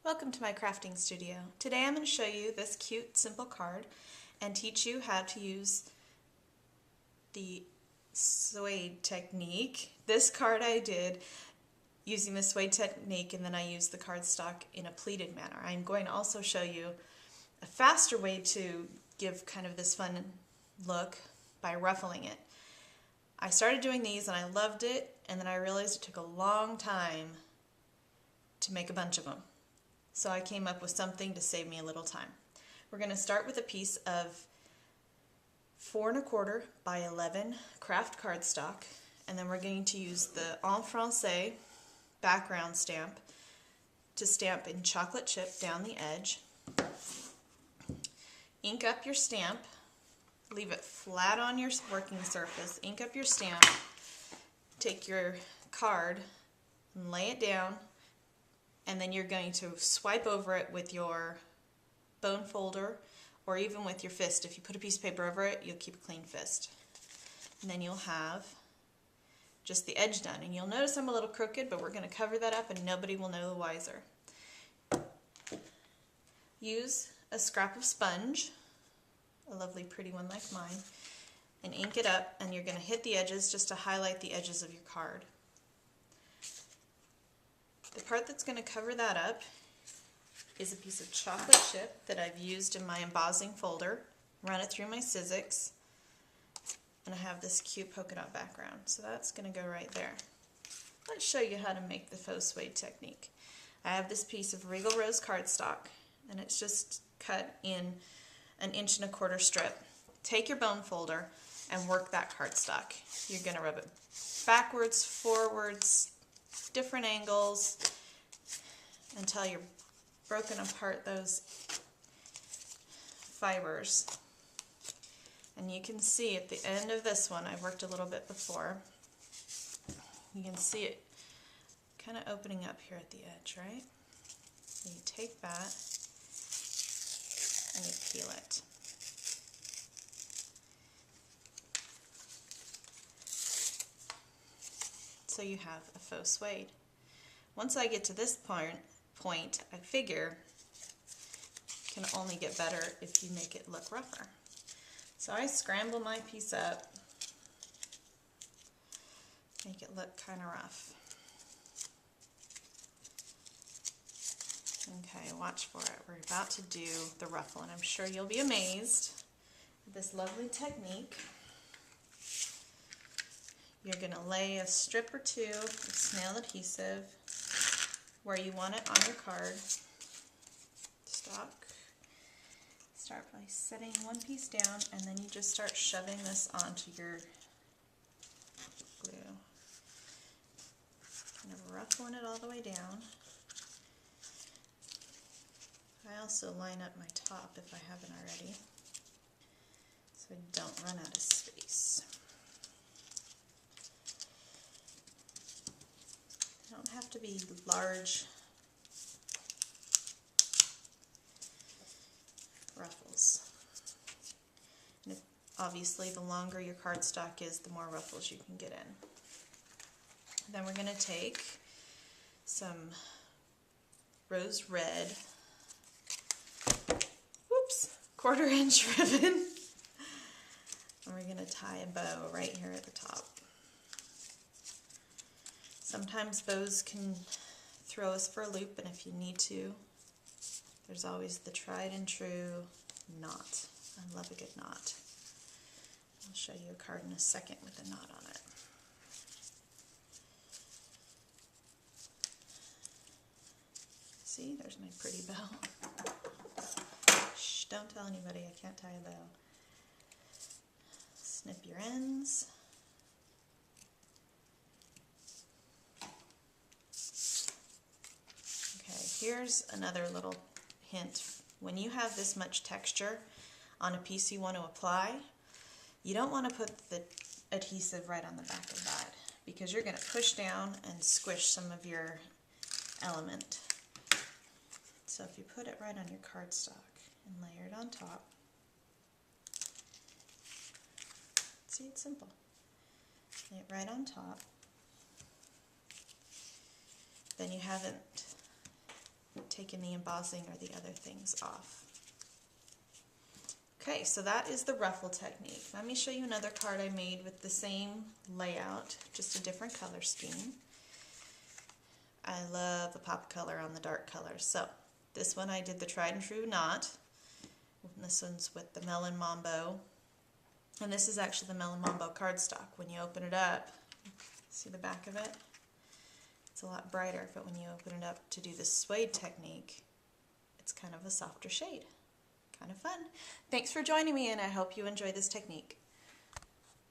Welcome to my crafting studio. Today I'm going to show you this cute simple card and teach you how to use the suede technique. This card I did using the suede technique, and then I used the cardstock in a pleated manner. I'm going to also show you a faster way to give kind of this fun look by ruffling it. I started doing these and I loved it, and then I realized it took a long time to make a bunch of them. So I came up with something to save me a little time. We're going to start with a piece of 4 1/4 by 11 craft cardstock, and then we're going to use the en français background stamp to stamp in chocolate chip down the edge. Ink up your stamp, leave it flat on your working surface, ink up your stamp, take your card and lay it down, and then you're going to swipe over it with your bone folder or even with your fist. If you put a piece of paper over it, you'll keep a clean fist. And then you'll have just the edge done. And you'll notice I'm a little crooked, but we're going to cover that up and nobody will know the wiser. Use a scrap of sponge, a lovely pretty one like mine, and ink it up, and you're going to hit the edges just to highlight the edges of your card. The part that's going to cover that up is a piece of chocolate chip that I've used in my embossing folder. Run it through my Sizzix, and I have this cute polka dot background. So that's going to go right there. Let's show you how to make the faux suede technique. I have this piece of Regal Rose cardstock, and it's just cut in an 1 1/4 strip. Take your bone folder and work that cardstock. You're going to rub it backwards, forwards, different angles until you're broken apart those fibers. And you can see at the end of this one, I've worked a little bit before, you can see it kind of opening up here at the edge, right? So you take that and you peel it. So you have a faux suede. Once I get to this point, I figure it can only get better if you make it look rougher. So I scramble my piece up, make it look kind of rough. Okay, watch for it. We're about to do the ruffle, and I'm sure you'll be amazed at this lovely technique. You're going to lay a strip or two of snail adhesive where you want it on your card. Start by setting one piece down, and then you just start shoving this onto your glue. Kind of ruffling it all the way down. I also line up my top if I haven't already, so I don't run out of space. They don't have to be large ruffles. And obviously, the longer your cardstock is, the more ruffles you can get in. Then we're going to take some rose red, 1/4 inch ribbon, and we're going to tie a bow right here at the top. Sometimes bows can throw us for a loop, and if you need to, there's always the tried and true knot. I love a good knot. I'll show you a card in a second with a knot on it. See, there's my pretty bow. Shh, don't tell anybody I can't tie a bow. Snip your ends. Here's another little hint. When you have this much texture on a piece you want to apply, you don't want to put the adhesive right on the back of that, because you're going to push down and squish some of your element. So if you put it right on your cardstock and layer it on top, see, it's simple. Lay it right on top. Then you haven't taking the embossing or the other things off. Okay, so that is the ruffle technique. Let me show you another card I made with the same layout, just a different color scheme. I love the pop color on the dark color. So this one I did the tried and true knot. And this one's with the Melon Mambo. And this is actually the Melon Mambo cardstock. When you open it up, see the back of it? It's a lot brighter, but when you open it up to do the suede technique, it's kind of a softer shade. Kind of fun. Thanks for joining me, and I hope you enjoy this technique.